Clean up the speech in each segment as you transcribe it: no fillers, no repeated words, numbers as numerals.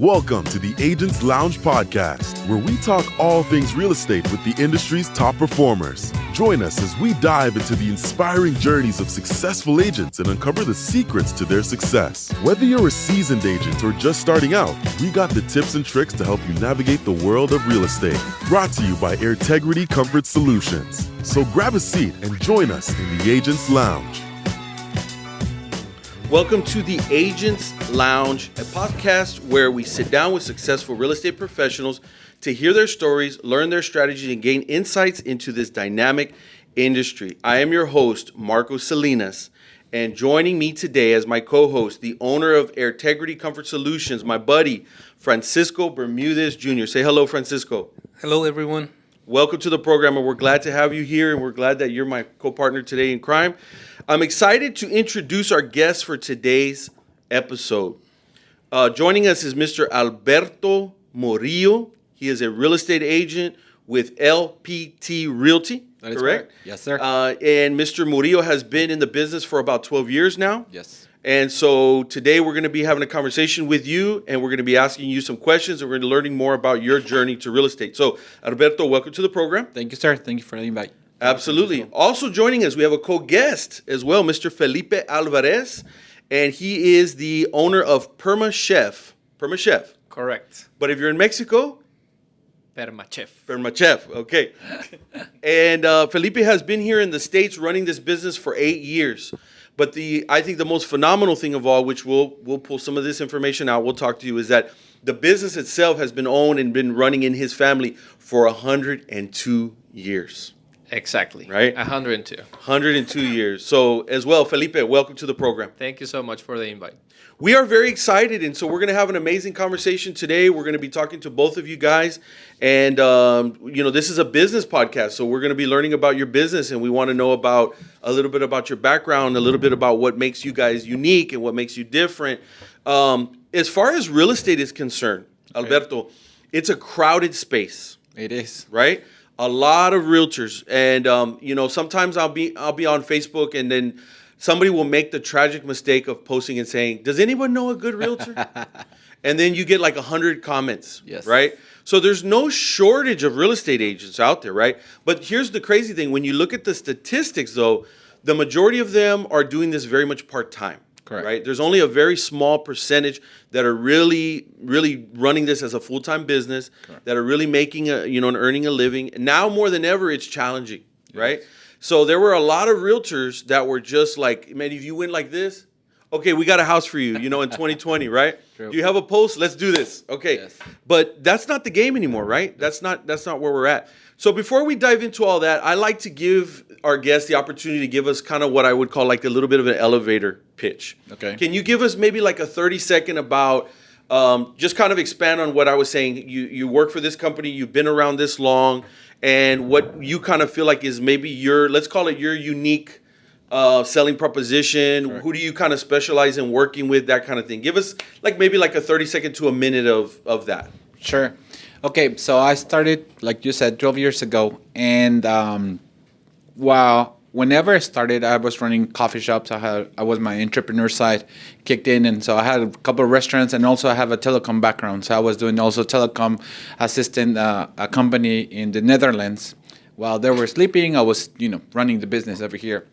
Welcome to the Agents Lounge podcast, where we talk all things real estate with the industry's top performers. Join us as we dive into the inspiring journeys of successful agents and uncover the secrets to their success. Whether you're a seasoned agent or just starting out, we got the tips and tricks to help you navigate the world of real estate. Brought to you by Airtegrity Comfort Solutions. So grab a seat and join us in the Agents Lounge. Welcome to the Agents Lounge, a podcast where we sit down with successful real estate professionals to hear their stories, learn their strategies, and gain insights into this dynamic industry. I am your host, Marco Salinas, and joining me today as my co-host, the owner of Airtegrity Comfort Solutions, my buddy, Francisco Bermudez Jr. Say hello, Francisco. Hello, everyone. Welcome to the program, and we're glad to have you here, and we're glad that you're my co-partner today in crime. I'm excited to introduce our guest for today's episode. Joining us is Mr. Alberto Murillo. He is a real estate agent with LPT Realty, That is correct? Yes, sir. And Mr. Murillo has been in the business for about 12 years now. Yes. And so today we're going to be having a conversation with you, and we're going to be asking you some questions, and we're going to be learning more about your journey to real estate. So, Alberto, welcome to the program. Thank you, sir. Thank you for the invite. Absolutely. Also joining us, we have a co-guest as well, Mr. Felipe Alvarez, and he is the owner of PermaChef. PermaChef. Correct. But if you're in Mexico, PermaChef. PermaChef. Okay. And Felipe has been here in the States running this business for 8 years. But I think the most phenomenal thing of all, which we'll pull some of this information out, we'll talk to you, is that the business itself has been owned and been running in his family for 102 years. Exactly. Right? 102. 102 years. So as well, Felipe, welcome to the program. Thank you so much for the invite. We are very excited, and so we're going to have an amazing conversation today. We're going to be talking to both of you guys, and this is a business podcast, so we're going to be learning about your business, and we want to know about a little bit about your background, a little bit about what makes you guys unique and what makes you different. As far as real estate is concerned, Alberto, it's a crowded space. It is. Right? A lot of realtors, and sometimes I'll be on Facebook, and then somebody will make the tragic mistake of posting and saying, "Does anyone know a good realtor?" And then you get like 100 comments. Yes. Right? So there's no shortage of real estate agents out there, right? But here's the crazy thing: when you look at the statistics, though, the majority of them are doing this very much part-time. Correct. Right? There's only a very small percentage that are really, really running this as a full-time business. Correct. That are really making and earning a living. And now more than ever, it's challenging, yes. Right? So there were a lot of realtors that were just like, man, if you went like this, okay, we got a house for you, in 2020, right? True. Do you have a post? Let's do this. Okay. Yes. But that's not the game anymore, right? That's not where we're at. So before we dive into all that, I like to give our guests the opportunity to give us kind of what I would call like a little bit of an elevator pitch. Okay. Can you give us maybe like a 30-second about just kind of expand on what I was saying? You work for this company, you've been around this long, and what you kind of feel like is maybe let's call it your unique selling proposition. Sure. Who do you kind of specialize in working with, that kind of thing? Give us maybe a 30-second to a minute of that. Sure. Okay, so I started, like you said, 12 years ago, and whenever I started, I was running coffee shops. I was my entrepreneur side kicked in, and so I had a couple of restaurants, and also I have a telecom background. So I was doing also telecom assistant a company in the Netherlands. While they were sleeping, I was running the business over here.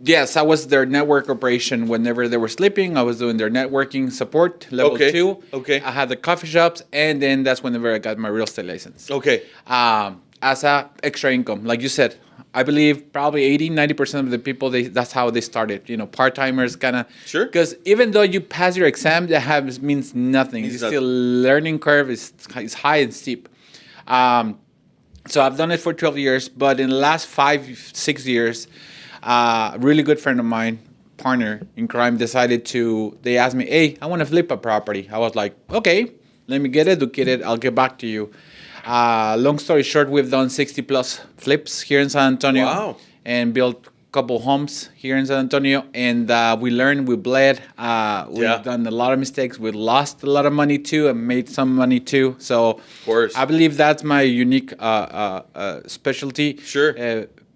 Yes, I was their network operation. Whenever they were sleeping, I was doing their networking support, level 2. Okay. I had the coffee shops, and then that's whenever I got my real estate license. Okay. As a extra income, like you said, I believe probably 80-90% of the people, that's how they started. Part-timers kind of. Sure. Because even though you pass your exam, that means nothing. It's still learning curve is high and steep. So I've done it for 12 years, but in the last 5-6 years, a really good friend of mine, partner in crime, they asked me, "Hey, I want to flip a property." I was like, "Okay, let me educate it. I'll get back to you." Long story short, we've done 60 plus flips here in San Antonio. Wow. And built a couple homes here in San Antonio. And we learned, we bled. We've done a lot of mistakes. We lost a lot of money too and made some money too. So of course. I believe that's my unique specialty. Sure.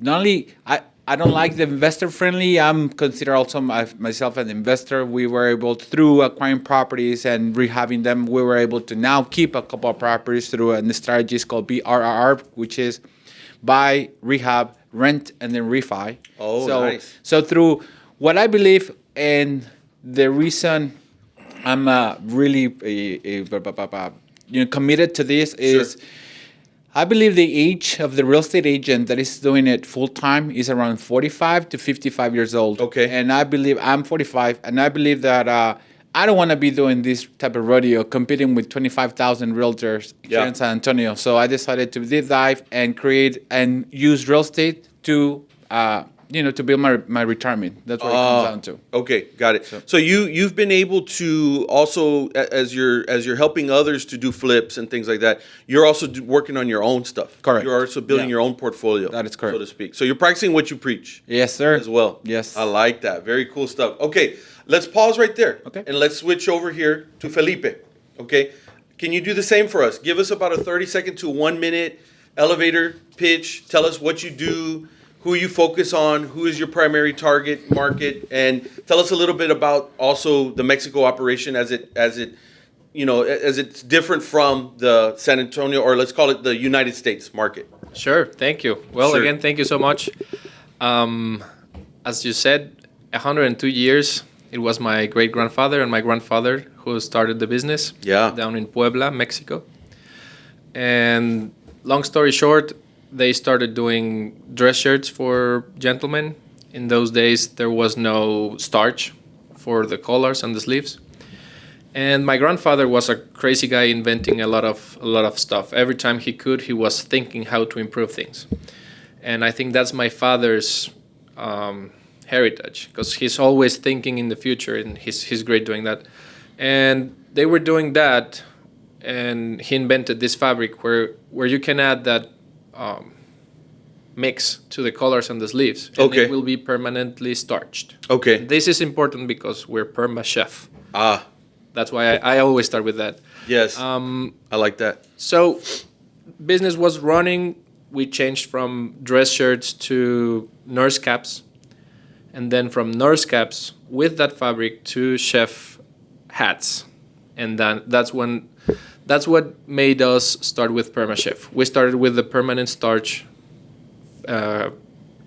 Not only, I don't like the investor friendly. I'm consider also myself an investor. We were able through acquiring properties and rehabbing them. We were able to now keep a couple of properties through a strategy called BRRR, which is buy, rehab, rent, and then refi. Oh, so, nice. So through what I believe, and the reason I'm really committed to this is. Sure. I believe the age of the real estate agent that is doing it full time is around 45 to 55 years old. Okay. And I believe I'm 45, and I believe that I don't want to be doing this type of rodeo, competing with 25,000 realtors here in San Antonio. So I decided to deep dive and create and use real estate to to build my retirement. That's what it comes down to. Okay, got it. So you've been able to also, as you're helping others to do flips and things like that, you're also working on your own stuff. Correct. You're also building your own portfolio. That is correct, so to speak. So you're practicing what you preach. Yes, sir. As well. Yes. I like that. Very cool stuff. Okay, let's pause right there. Okay. And let's switch over here to Felipe. Okay. Can you do the same for us? Give us about a 30-second to 1 minute elevator pitch. Tell us what you do, who you focus on, who is your primary target market, and tell us a little bit about also the Mexico operation as it's different from the San Antonio, or let's call it the United States market. Sure, thank you. Well, Sure. again, thank you so much. As you said, 102 years. It was my great-grandfather and my grandfather who started the business down in Puebla, Mexico. And long story short, they started doing dress shirts for gentlemen. In those days, there was no starch for the collars and the sleeves. And my grandfather was a crazy guy, inventing a lot of stuff. Every time he could, he was thinking how to improve things. And I think that's my father's heritage, because he's always thinking in the future, and he's great doing that. And they were doing that, and he invented this fabric where you can add that mix to the collars and the sleeves, and it will be permanently starched. Okay. This is important because we're PermaChef. Ah. That's why I always start with that. Yes. I like that. So business was running. We changed from dress shirts to nurse caps, and then from nurse caps with that fabric to chef hats. And then that's what made us start with PermaChef. We started with the permanent starch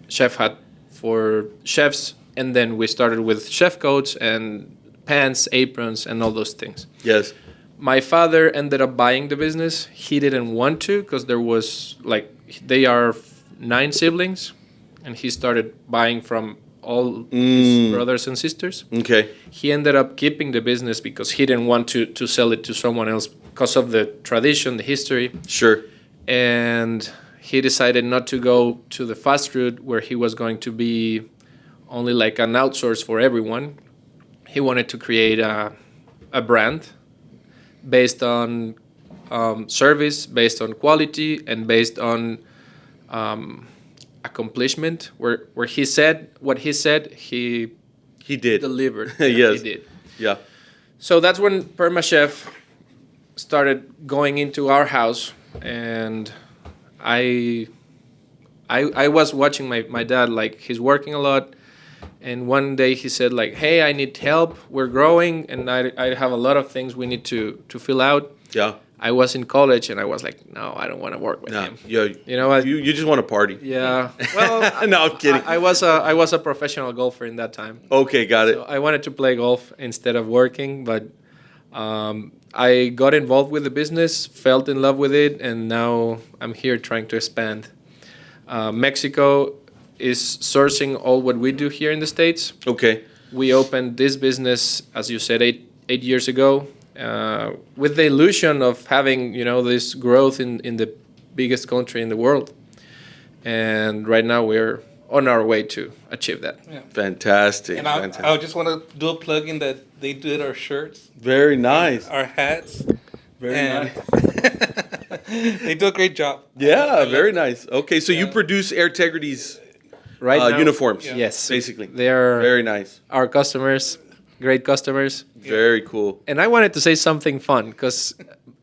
chef hat for chefs, and then we started with chef coats and pants, aprons, and all those things. Yes. My father ended up buying the business. He didn't want to, because there was they are 9 siblings, and he started buying from all his brothers and sisters. Okay. He ended up keeping the business because he didn't want to sell it to someone else because of the tradition, the history. Sure. And he decided not to go to the fast route where he was going to be only like an outsource for everyone. He wanted to create a brand based on service, based on quality, and based on accomplishment. Where he said what he said, he did delivered. Yes. He did. Yeah. So that's when PermaChef started going into our house, and I was watching my dad, like, he's working a lot, and one day he said, like, hey, I need help, we're growing, and I have a lot of things we need to fill out. Yeah. I was in college, and I was like, no, I don't want to work with him. Yeah. You know what? You just want to party. Yeah. Well, no, I'm kidding. I was a professional golfer in that time. Okay, got it. So I wanted to play golf instead of working, but I got involved with the business, fell in love with it, and now I'm here trying to expand. Mexico is sourcing all what we do here in the States. Okay. We opened this business, as you said, eight years ago, with the illusion of having, this growth in the biggest country in the world. And right now we're on our way to achieve that. Yeah. Fantastic. And I just want to do a plug in that they did our shirts. Very nice. Our hats. Very nice. They do a great job. Yeah, very nice. Okay, so you produce Air Tegrity's now, uniforms. Yeah. Yes. Basically. They are very nice. Our customers, great customers. Very cool. And I wanted to say something fun, because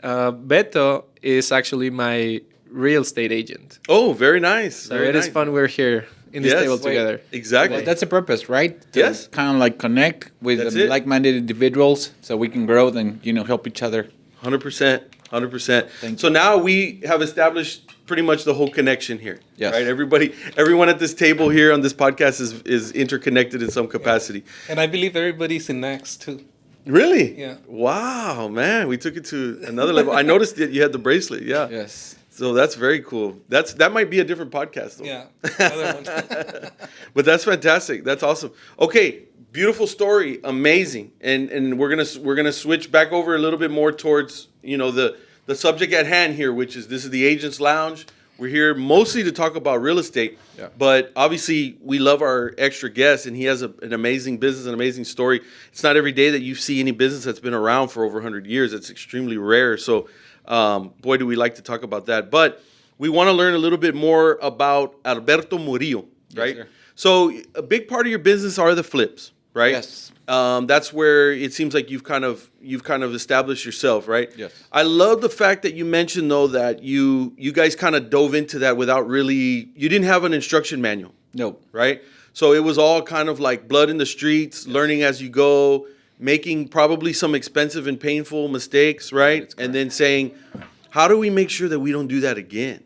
Beto is actually my real estate agent. Oh, very nice. So it is fun we're here in this table together. Exactly. Well, that's the purpose, right? Yes. Kind of like connect with like-minded individuals so we can grow and, help each other. 100%. 100%. So now we have established pretty much the whole connection here. Yes. Right? Everyone at this table here on this podcast is interconnected in some capacity. And I believe everybody's in next too. Really? Yeah. Wow, man. We took it to another level. I noticed that you had the bracelet. Yeah. Yes. So that's very cool. That might be a different podcast, though. Yeah. Another one. But that's fantastic. That's awesome. Okay, beautiful story, amazing. And we're gonna switch back over a little bit more towards the subject at hand here, which is this is the Agents Lounge. We're here mostly to talk about real estate, but obviously we love our extra guest, and he has an amazing business, an amazing story. It's not every day that you see any business that's been around for over 100 years. It's extremely rare. So, boy, do we like to talk about that. But we want to learn a little bit more about Alberto Murillo, right? Yes, so a big part of your business are the flips, right? Yes. That's where it seems like you've kind of established yourself, right? Yes. I love the fact that you mentioned though that you guys kind of dove into that without you didn't have an instruction manual. Nope. Right? So it was all kind of like blood in the streets, learning as you go, making probably some expensive and painful mistakes, right? And then saying, how do we make sure that we don't do that again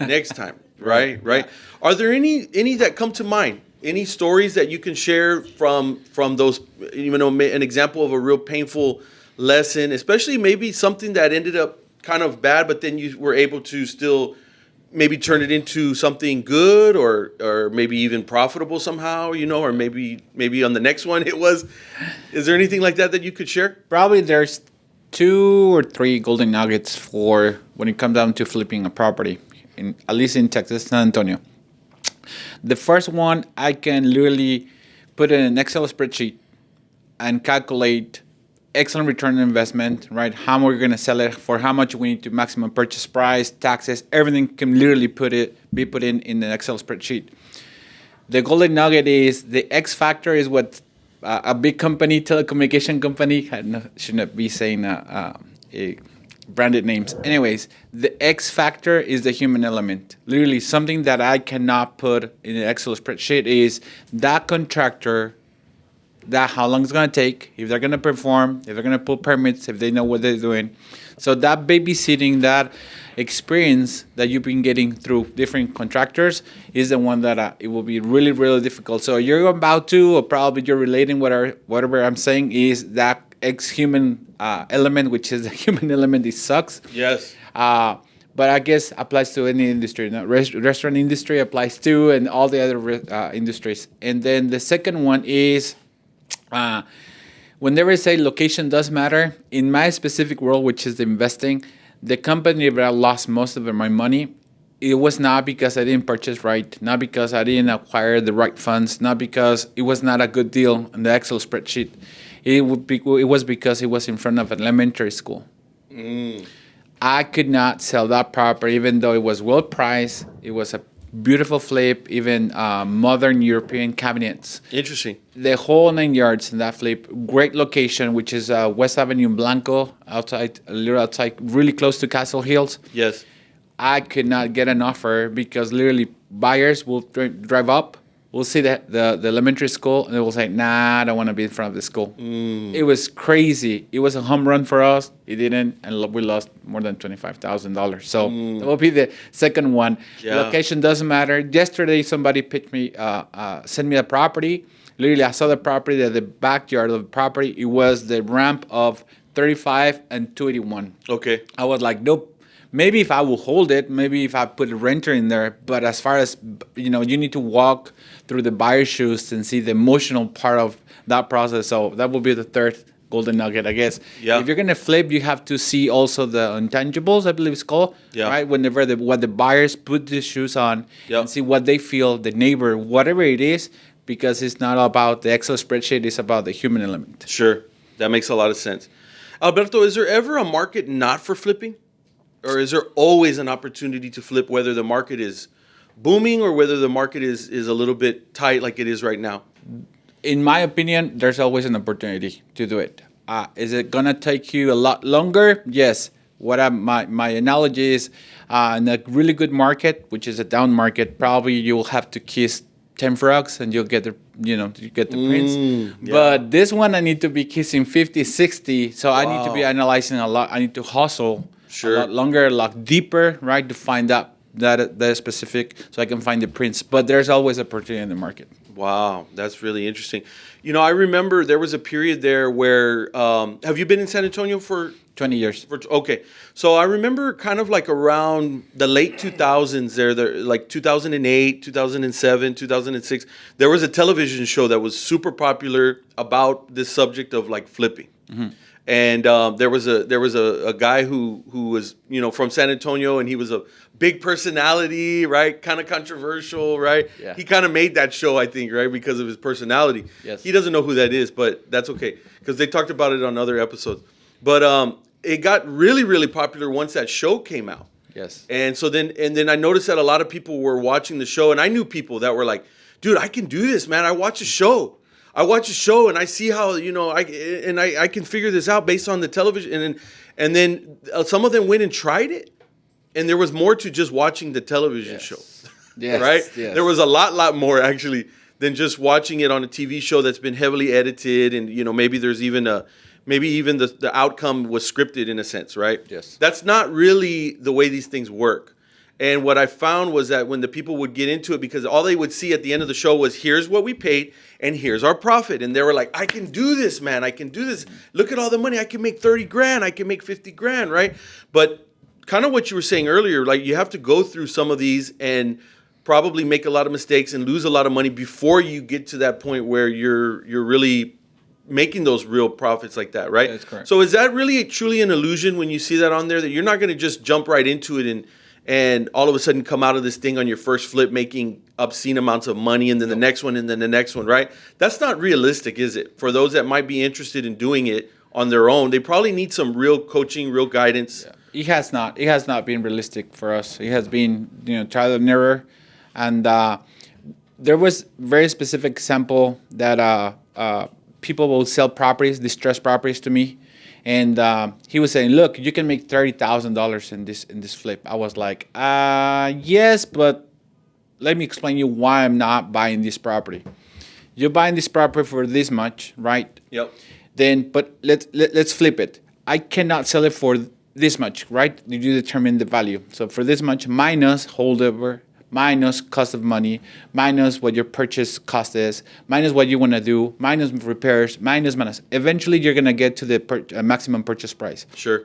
next time? Right? Right? Yeah. Are there any that come to mind? Any stories that you can share from those, an example of a real painful lesson, especially maybe something that ended up kind of bad, but then you were able to still maybe turn it into something good or maybe even profitable somehow, or maybe on the next one it was. Is there anything like that you could share? Probably there's 2 or 3 golden nuggets for when it comes down to flipping a property, at least in Texas, San Antonio. The first one, I can literally put in an Excel spreadsheet and calculate excellent return on investment, right? How we're going to sell it, for how much we need to maximum purchase price, taxes, everything can literally be put in an Excel spreadsheet. The golden nugget is the X factor is what a big company, telecommunication company, shouldn't be saying branded names. Anyways, the X factor is the human element. Literally, something that I cannot put in an Excel spreadsheet is that contractor, that how long it's going to take, if they're going to perform, if they're going to pull permits, if they know what they're doing. So that babysitting, that experience that you've been getting through different contractors is the one that it will be really, really difficult. So you're about to, or probably you're relating whatever I'm saying is that ex-human element, which is the human element, it sucks. Yes. But I guess applies to any industry. Restaurant industry applies to, and all the other industries. And then the second one is whenever I say location does matter, in my specific world, which is the investing, the company where I lost most of my money, it was not because I didn't purchase right, not because I didn't acquire the right funds, not because it was not a good deal in the Excel spreadsheet. It was because it was in front of an elementary school. I could not sell that property, even though it was well priced. It was a beautiful flip, even modern European cabinets. Interesting. The whole 9 yards in that flip. Great location, which is West Avenue in Blanco, a little outside, really close to Castle Hills. Yes. I could not get an offer because literally buyers will drive up, will see the elementary school, and they will say, nah, I don't want to be in front of the school. It was crazy. It was a home run for us. It didn't, and we lost more than $25,000. So that will be the second one. Yeah. Location doesn't matter. Yesterday, somebody pitched me, sent me a property. Literally, I saw the property, the backyard of the property. It was the ramp of 35 and 281. Okay. I was like, nope. Maybe if I will hold it, maybe if I put a renter in there. But as far as, you need to walk through the buyer's shoes and see the emotional part of that process. So that will be the third golden nugget, I guess. Yeah. If you're going to flip, you have to see also the intangibles, I believe it's called. Yeah. Right? Whenever what the buyers put these shoes on and see what they feel, the neighbor, whatever it is, because it's not about the Excel spreadsheet, it's about the human element. Sure. That makes a lot of sense. Alberto, is there ever a market not for flipping? Or is there always an opportunity to flip, whether the market is booming or whether the market is a little bit tight like it is right now? In my opinion, there's always an opportunity to do it. Is it going to take you a lot longer? Yes. My analogy is in a really good market, which is a down market, probably you will have to kiss 10 frogs and you'll get the prints. Yeah. But this one I need to be kissing 50, 60. So I need to be analyzing a lot. I need to hustle a lot longer, a lot deeper, right, to find out that specific, so I can find the prints. But there's always opportunity in the market. Wow, that's really interesting. I remember there was a period there where, have you been in San Antonio for 20 years? Okay. So I remember kind of like around the late 2000s there, like 2008, 2007, 2006, there was a television show that was super popular about this subject of like flipping. Mm-hmm. And there was a guy who was, from San Antonio, and he was a big personality, right? Kind of controversial, right? Yeah. He kind of made that show, I think, right? Because of his personality. Yes. He doesn't know who that is, but that's okay, because they talked about it on other episodes. But it got really, really popular once that show came out. Yes. And so then I noticed that a lot of people were watching the show, and I knew people that were like, dude, I can do this, man. I watch a show and I see how, I can figure this out based on the television. And then some of them went and tried it. And there was more to just watching the television show. Yes. Right? Yes. There was a lot more actually than just watching it on a TV show that's been heavily edited. And, maybe there's even the outcome was scripted in a sense, right? Yes. That's not really the way these things work. And what I found was that when the people would get into it, because all they would see at the end of the show was, here's what we paid and here's our profit. And they were like, I can do this, man. I can do this. Look at all the money. I can make 30 grand. I can make 50 grand, right? But kind of what you were saying earlier, like you have to go through some of these and probably make a lot of mistakes and lose a lot of money before you get to that point where you're really making those real profits like that, right? That's correct. So is that really truly an illusion when you see that on there, that you're not going to just jump right into it and all of a sudden come out of this thing on your first flip making obscene amounts of money, and then the next one, and then the next one, right? That's not realistic, is it? For those that might be interested in doing it on their own, they probably need some real coaching, real guidance. Yeah. It has not been realistic for us. It has been, trial and error. And there was very specific example that people will sell properties, distressed properties to me. And he was saying, look, you can make $30,000 in this flip. I was like, yes, but let me explain you why I'm not buying this property. You're buying this property for this much, right? Yep. Then, but let's flip it. I cannot sell it for this much, right? You determine the value. So for this much minus holdover, minus cost of money, minus what your purchase cost is, minus what you want to do, minus repairs, minus. Eventually, you're going to get to the maximum purchase price. Sure.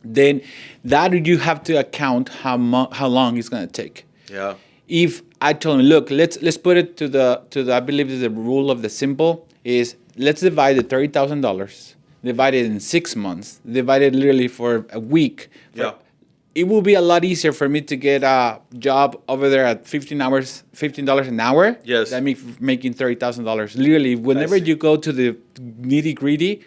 Then that you have to account how long it's going to take. Yeah. If I told him, look, let's put it to the I believe the rule of the simple is, let's divide the $30,000, divide it in 6 months, divide it literally for a week. Yeah. It will be a lot easier for me to get a job over there at $15 an hour. Yes. Than me making $30,000. Literally, whenever you go to the nitty gritty,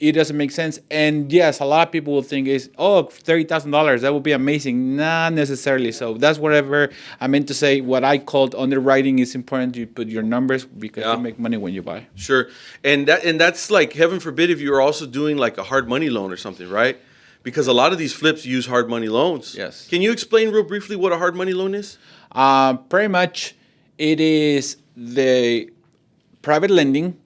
it doesn't make sense. And yes, a lot of people will think $30,000, that would be amazing. Not necessarily. So that's whatever I meant to say. What I called underwriting is important. You put your numbers because you make money when you buy. Sure. And that's like, heaven forbid if you were also doing like a hard money loan or something, right? Because a lot of these flips use hard money loans. Yes. Can you explain real briefly what a hard money loan is? Pretty much, it is the private lending.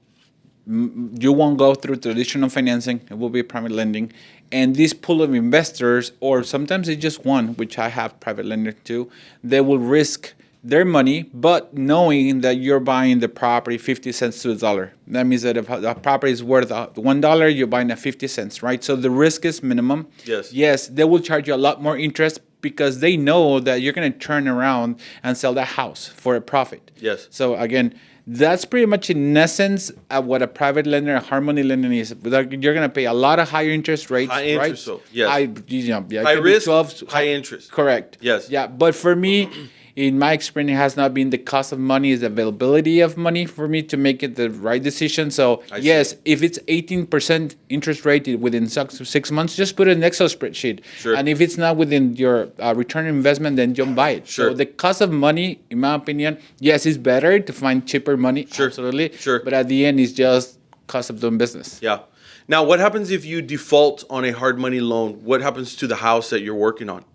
You won't go through traditional financing. It will be private lending. And this pool of investors, or sometimes it's just one, which I have private lender too, they will risk their money, but knowing that you're buying the property 50 cents to the dollar. That means that if the property is worth $1, you're buying at 50 cents, right? So the risk is minimum. Yes. Yes, they will charge you a lot more interest because they know that you're going to turn around and sell that house for a profit. Yes. So again, that's pretty much in essence what a private lender, a hard money lender is. You're going to pay a lot of higher interest rates, high interest, right? So, yes. High risk, 12, high interest. Correct. Yes. Yeah, but for me, in my experience, it has not been the cost of money, it's the availability of money for me to make it the right decision. So, yes, if it's 18% interest rate within 6 months, just put it in an Excel spreadsheet. Sure. And if it's not within your return on investment, then don't buy it. Sure. So the cost of money, in my opinion, yes, it's better to find cheaper money. Sure. Absolutely. Sure. But at the end, it's just cost of doing business. Yeah. Now, what happens if you default on a hard money loan? What happens to the house that you're working on?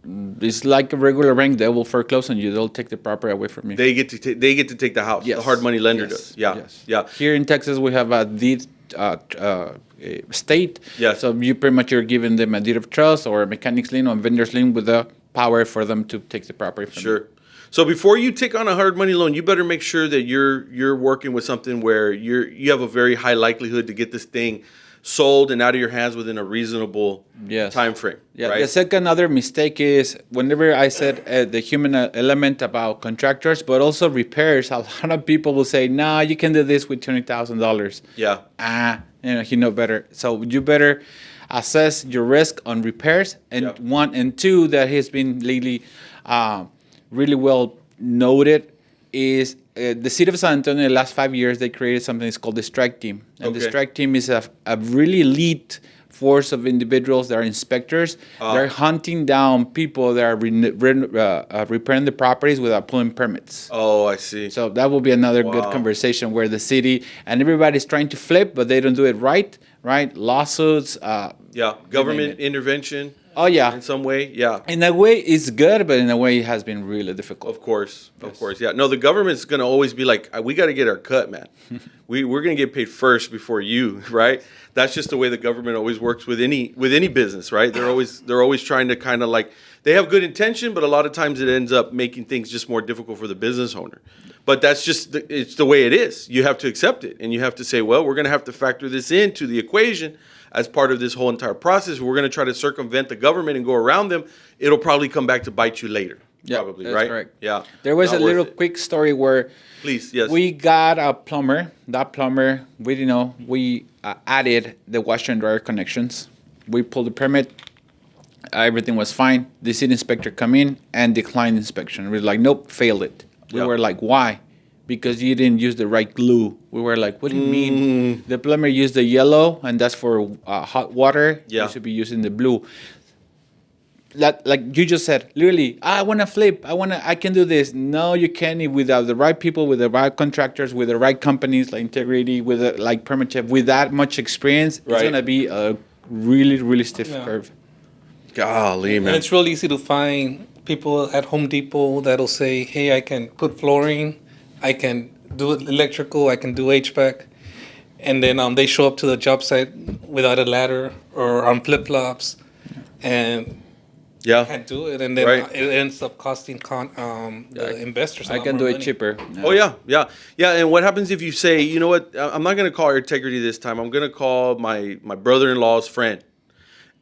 It's like a regular bank. They will foreclose on you. They'll take the property away from you. They get to take the house. Yes. The hard money lender Yes. does. Yeah. Yes. Yeah. Here in Texas, we have a deed state. Yes. So you pretty much are giving them a deed of trust or a mechanic's lien or a vendor's lien with the power for them to take the property from you. Sure. So before you take on a hard money loan, you better make sure that you're working with something where you have a very high likelihood to get this thing sold and out of your hands within a reasonable time frame. Yeah. Right? The second other mistake is whenever I said the human element about contractors, but also repairs, a lot of people will say, "No, you can do this with $20,000." Yeah. You know better. So you better assess your risk on repairs. And one and two that has been lately really well noted is the city of San Antonio in the last 5 years, they created something that's called the strike team. And the strike team is a really elite force of individuals that are inspectors. They're hunting down people that are repairing the properties without pulling permits. Oh, I see. So that will be another good conversation where the city and everybody's trying to flip, but they don't do it right? Lawsuits. Government intervention. Oh, yeah. In some way, yeah. In a way, it's good, but in a way, it has been really difficult. Of course, yeah. No, the government's going to always be like, we got to get our cut, man. We're going to get paid first before you, right? That's just the way the government always works with any business, right? They're always trying to kind of like, they have good intention, but a lot of times it ends up making things just more difficult for the business owner. But that's just, it's the way it is. You have to accept it, and you have to say, well, we're going to have to factor this into the equation as part of this whole entire process. We're going to try to circumvent the government and go around them. It'll probably come back to bite you later. Yeah, probably, that's right? correct. Yeah. There was Not a little worth it. quick story where Please, yes. we got a plumber. That plumber, we added the washer and dryer connections. We pulled the permit. Everything was fine. The city inspector come in and declined inspection. We were like, nope, failed it. We were like, why? Because you didn't use the right glue. We were like, what do you mean? The plumber used the yellow, and that's for hot water. Yeah. You should be using the blue. Like you just said, literally, I want to flip. I can do this. No, you can't without the right people, with the right contractors, with the right companies, like Integrity, with like PermaChef, with that much experience. It's going to be a really, really stiff curve. Golly, man. And it's real easy to find people at Home Depot that'll say, hey, I can put flooring, I can do electrical, I can do HVAC. And then they show up to the job site without a ladder or on flip-flops and can't do it. And then it ends up costing the investors a lot I can more do money. it cheaper. Oh, yeah. And what happens if you say, you know what, I'm not going to call Integrity this time. I'm going to call my brother-in-law's friend.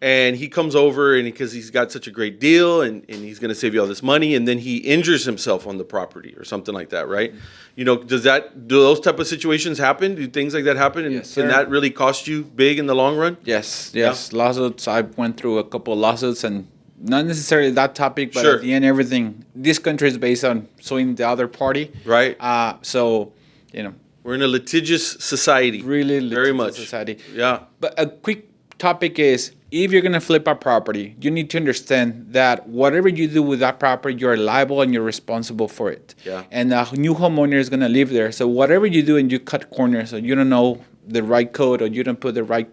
And he comes over, and because he's got such a great deal, and he's going to save you all this money, and then he injures himself on the property or something like that, right? You know, do those type of situations happen? Do things like that happen? And Yes, can sir. that really cost you big in the long run? Yes. Lawsuits. I went through a couple of lawsuits, and not necessarily that topic, but Sure. at the end, everything. This country is based on suing the other party. Right. So, We're in a litigious society. really Very litigious much. society. Yeah. But a quick topic is, if you're going to flip a property, you need to understand that whatever you do with that property, you're liable and you're responsible for it. Yeah. And a new homeowner is going to live there. So whatever you do and you cut corners or you don't know the right code or you don't put the right,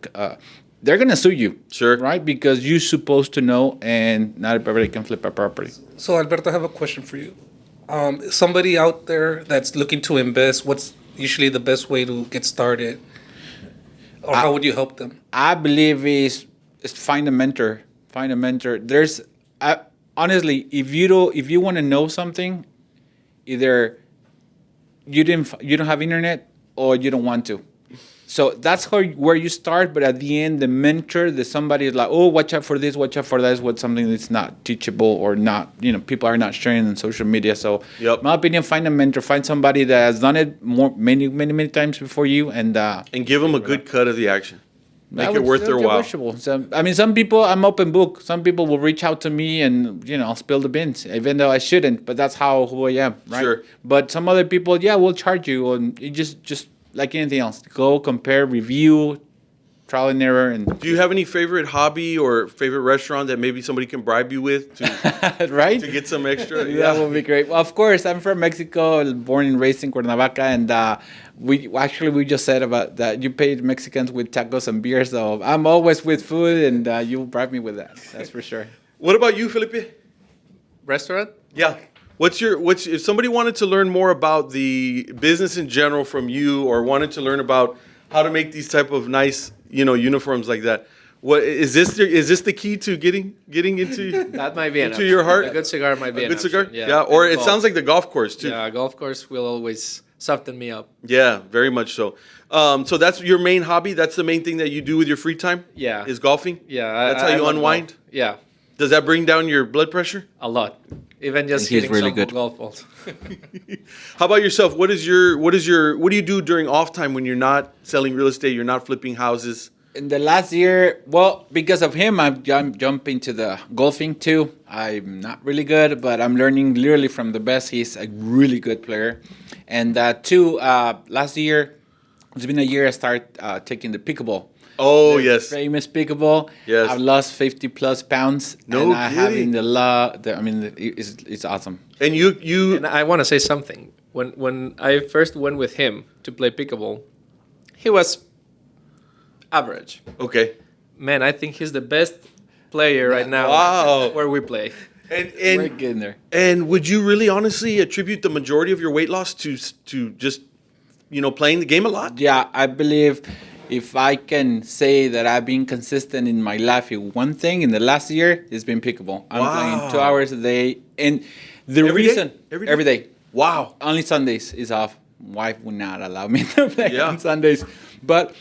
they're going to sue you. Sure. Right? Because you're supposed to know, and not everybody can flip a property. So, Alberto, I have a question for you. Somebody out there that's looking to invest, what's usually the best way to get started? Or how would you help them? I believe is find a mentor. Find a mentor. Honestly, if you want to know something, either you don't have internet or you don't want to. So that's where you start. But at the end, the mentor, somebody is like, oh, watch out for this, watch out for that. Is what something that's not teachable or not. People are not sharing on social media. So, in my opinion, find a mentor. Find somebody that has done it many times before you, and give them a good cut of the action. Make it worth their while. So, some people, I'm open book. Some people will reach out to me and, I'll spill the beans, even though I shouldn't. But that's who I am, right? Sure. But some other people, we'll charge you. And you just like anything else, go compare, review, trial and error. And do you have any favorite hobby or favorite restaurant that maybe somebody can bribe you with to right? to get some extra? That would be great. Well, of course, I'm from Mexico, born and raised in Cuernavaca, and we just said about that you paid Mexicans with tacos and beer, so I'm always with food, and you bribe me with that. That's for sure. What about you, Felipe? Restaurant? Yeah. What's if somebody wanted to learn more about the business in general from you, or wanted to learn about how to make these type of nice, uniforms like that? What is this? Is this the key to getting into That might be into your heart? A good cigar might be a an good cigar. option. Yeah. Or it sounds like the golf course too. Yeah, golf course will always soften me up. Yeah, very much so. So that's your main hobby. That's the main thing that you do with your free time. Yeah. Is golfing. Yeah, That's how you love unwind. golf. Yeah, Does that bring down your blood pressure? a lot. Even just He's hitting really some good. golf balls. How about yourself? What do you do during off time when you're not selling real estate? You're not flipping houses. In the last year, well, because of him, I've jumped into the golfing too. I'm not really good, but I'm learning literally from the best. He's a really good player. And last year, it's been a year I started taking the pickleball. Oh, The yes. famous pickleball. Yes. I've lost 50 plus pounds. No and I have kidding. it's awesome. And you And I want to say something. When I first went with him to play pickleball, he was average. okay. Man, I think he's the best player right now. Wow. Where we play. And We're getting there. and would you really honestly attribute the majority of your weight loss to just playing the game a lot? Yeah, I believe if I can say that I've been consistent in my life in one thing in the last year, it's been pickleball. I'm Wow. playing 2 hours a day. And the Every day? reason, Every day? day. Wow. Only Sundays is off. Wife would not allow me to play Yeah. on Sundays. But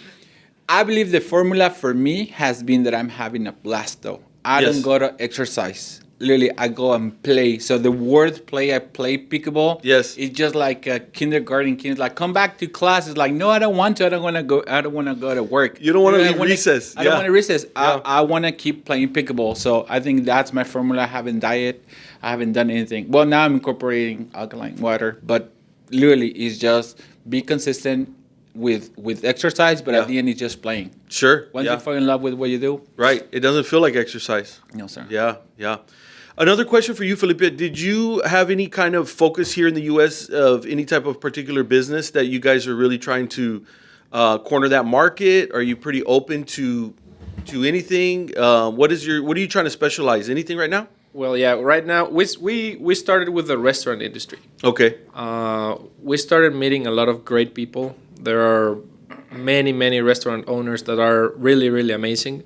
I believe the formula for me has been that I'm having a blast though. I Yes. don't go to exercise. Literally, I go and play. So the word play, I play pickleball. Yes. It's just like a kindergarten kids like, come back to class. It's like, no, I don't want to. I don't want to go. I don't want to go to work. You don't wanna I leave wanna- recess. I don't Yeah. want to recess. Yeah. I want to keep playing pickleball. So I think that's my formula. I haven't diet. I haven't done anything. Well, now I'm incorporating alkaline water, but literally, it's just be consistent with exercise. But Yeah. at the end, it's just playing. Sure. Once yeah. you fall in love with what you do, Right. It doesn't feel like exercise. no, sir. Yeah. Yeah. Another question for you, Felipe. Did you have any kind of focus here in the U.S. of any type of particular business that you guys are really trying to corner that market? Are you pretty open to anything? What are you trying to specialize? Anything right now? Well, yeah. Right now, we started with the restaurant industry. Okay. We started meeting a lot of great people. There are many restaurant owners that are really, really amazing.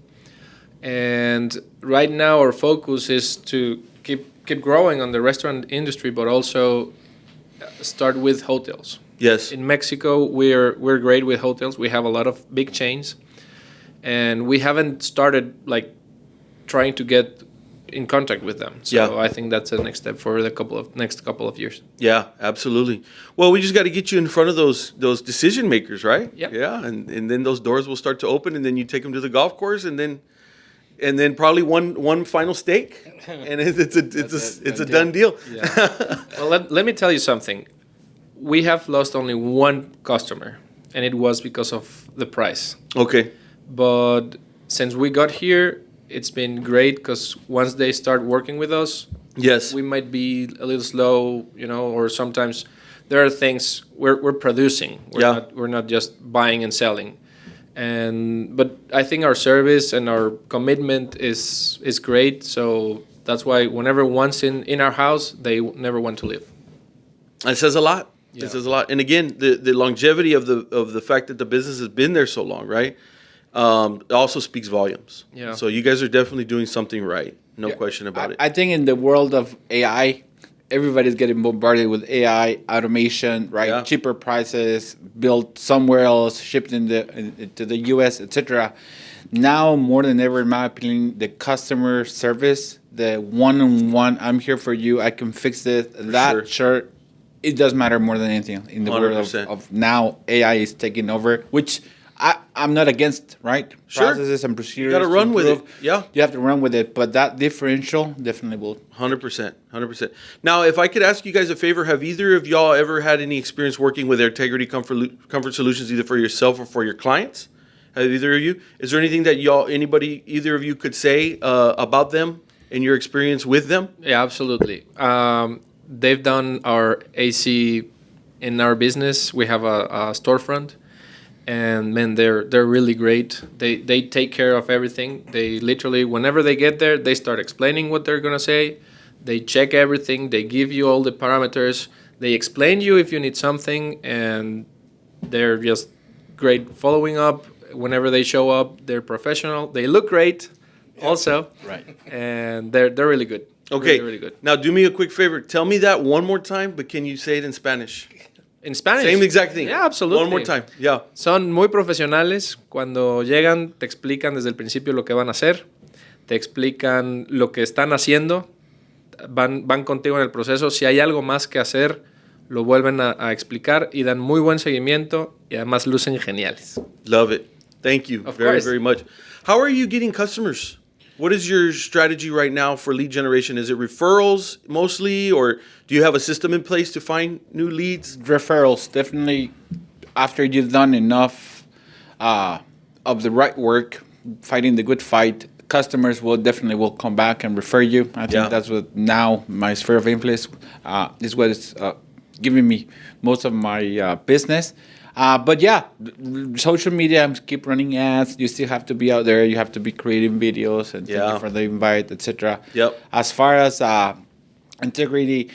And right now, our focus is to keep growing on the restaurant industry, but also start with hotels. Yes. In Mexico, we're great with hotels. We have a lot of big chains, and we haven't started like trying to get in contact with them. So Yeah. I think that's the next step for the next couple of years. Yeah, absolutely. Well, we just got to get you in front of those decision makers, right? Yep. Yeah, and then those doors will start to open, and then you take them to the golf course, and then probably one final stake, and it's a done deal. Yeah. Well, let me tell you something. We have lost only one customer, and it was because of the price. Okay. But since we got here, it's been great because once they start working with us, Yes. we might be a little slow, or sometimes there are things we're producing. We're not just buying and selling. But I think our service and our commitment is great. So that's why whenever one's in our house, they never want to leave. It says a lot. Yeah. It says a lot. And again, the longevity of the fact that the business has been there so long, right? It also speaks volumes. Yeah. So you guys are definitely doing something right. No Yeah. question about it. I think in the world of AI, everybody's getting bombarded with AI, automation, right? Yeah. Cheaper prices, built somewhere else, shipped to the U.S., etc. Now more than ever, in my opinion, the customer service, the one-on-one, I'm here for you, I can fix it. That sure, it does matter more than anything in the world 100%. of now. AI is taking over, which I'm not against, right? Sure. Processes and procedures. You gotta run with it. Yeah. You have to run with it, but that differential definitely will. 100%. 100%. Now, if I could ask you guys a favor, have either of y'all ever had any experience working with Integrity Comfort Solutions, either for yourself or for your clients? Either of you? Is there anything that either of you could say about them and your experience with them? Yeah, absolutely. They've done our AC in our business. We have a storefront, and man, they're really great. They take care of everything. They literally, whenever they get there, they start explaining what they're gonna say. They check everything. They give you all the parameters. They explain you if you need something, and they're just great following up. Whenever they show up, they're professional. They look great, also. Right. And they're really good. Okay. Really good. Now, do me a quick favor. Tell me that one more time, but can you say it in Spanish? In Spanish. Same exact thing. Yeah, absolutely. One more time. Yeah. Son muy profesionales. Cuando llegan, te explican desde el principio lo que van a hacer. Te explican lo que están haciendo. Van contigo en el proceso. Si hay algo más que hacer, lo vuelven a explicar y dan muy buen seguimiento y además lucen geniales. Love it. Thank you Of very, course. very much. How are you getting customers? What is your strategy right now for lead generation? Is it referrals mostly, or do you have a system in place to find new leads? Referrals, definitely. After you've done enough of the right work, fighting the good fight, customers will come back and refer you. I think that's what now my sphere of influence is what is giving me most of my business. But yeah, social media, keep running ads. You still have to be out there. You have to be creating videos and thank you for the invite, etc. Yep. As far as integrity,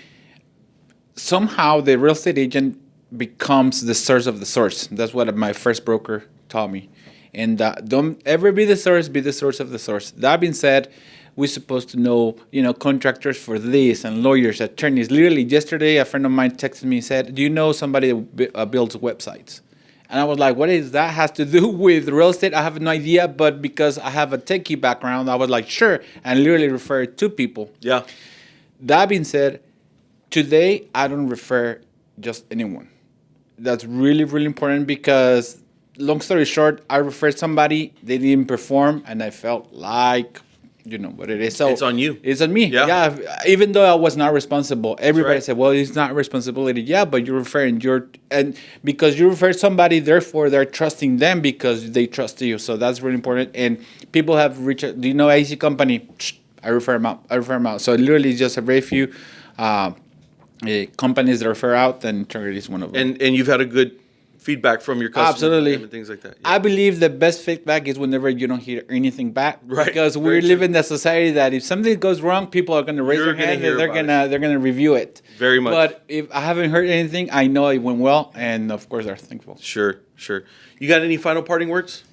somehow the real estate agent becomes the source of the source. That's what my first broker taught me. And don't ever be the source of the source. That being said, we're supposed to know, contractors for this and lawyers, attorneys. Literally yesterday, a friend of mine texted me and said, do you know somebody that builds websites? And I was like, what is that has to do with real estate? I have no idea, but because I have a techie background, I was like, sure, and literally referred two people. Yeah. That being said, today, I don't refer just anyone. That's really, really important because, long story short, I referred somebody, they didn't perform, and I felt like, what it is. So it's on you. It's on me. Yeah. Even though I was not responsible, everybody said, well, it's not responsibility. Yeah, but you're referring, and because you refer somebody, therefore they're trusting them because they trust you. So that's really important. And people have reached, do you know AC company? I refer them out. So literally just a very few companies that refer out, and Integrity is one of them. And you've had a good feedback from your customers. Absolutely. And things like that. I believe the best feedback is whenever you don't hear anything back. Right. Because we live in a society that if something goes wrong, people are going to raise their hand and they're going to review it. Very much. But if I haven't heard anything, I know it went well, and of course they're thankful. Sure. You got any final parting words?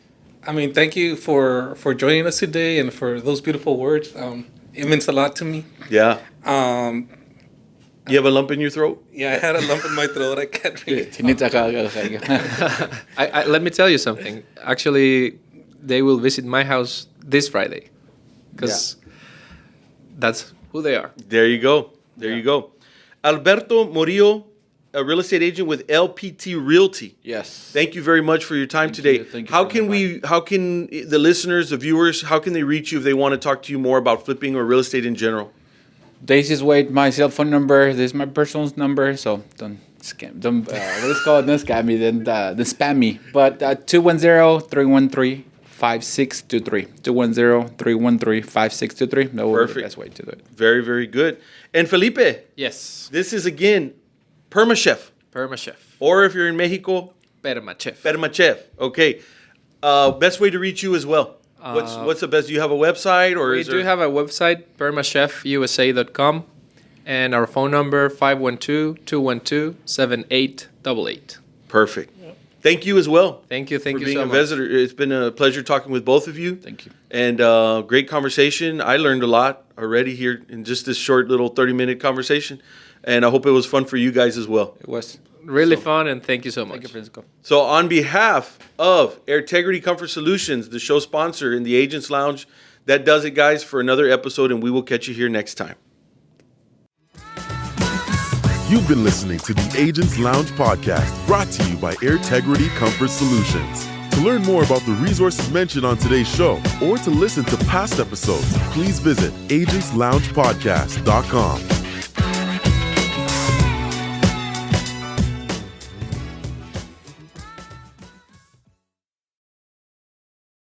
I mean, thank you for joining us today and for those beautiful words. It means a lot to me. Yeah. You have a lump in your throat? Yeah, I had a lump in my throat. I can't really Let me tell you something. Actually, they will visit my house this Friday because that's who they are. There you go. You go. Alberto Murillo, a real estate agent with LPT Realty. Yes. Thank you very much for your time today. Thank you. How can the listeners, the viewers, how can they reach you if they want to talk to you more about flipping or real estate in general? This is my cell phone number. This is my personal number. So don't scam. Don't scam me. Then spam me. But 210-313-5623. 210-313-5623. That will be the best way to do it. Very, very good. And Felipe. Yes. This is again PermaChef. PermaChef. Or if you're in Mexico, PermaChef. PermaChef. Okay. Best way to reach you as well. What's the best? Do you have a website or we do have a website, PermaChefUSA.com, and our phone number 512-212-7888. Perfect. Thank you as well. Thank you for being so a much. visitor. It's been a pleasure talking with both of you. Thank you. And great conversation. I learned a lot already here in just this short little 30-minute conversation, and I hope it was fun for you guys as well. It was. Really fun, and thank you so much. Thank you, Francisco. So on behalf of Integrity Comfort Solutions, the show sponsor in the Agents Lounge, that does it, guys, for another episode, and we will catch you here next time. You've been listening to the Agents Lounge podcast, brought to you by Integrity Comfort Solutions. To learn more about the resources mentioned on today's show or to listen to past episodes, please visit agentsloungepodcast.com.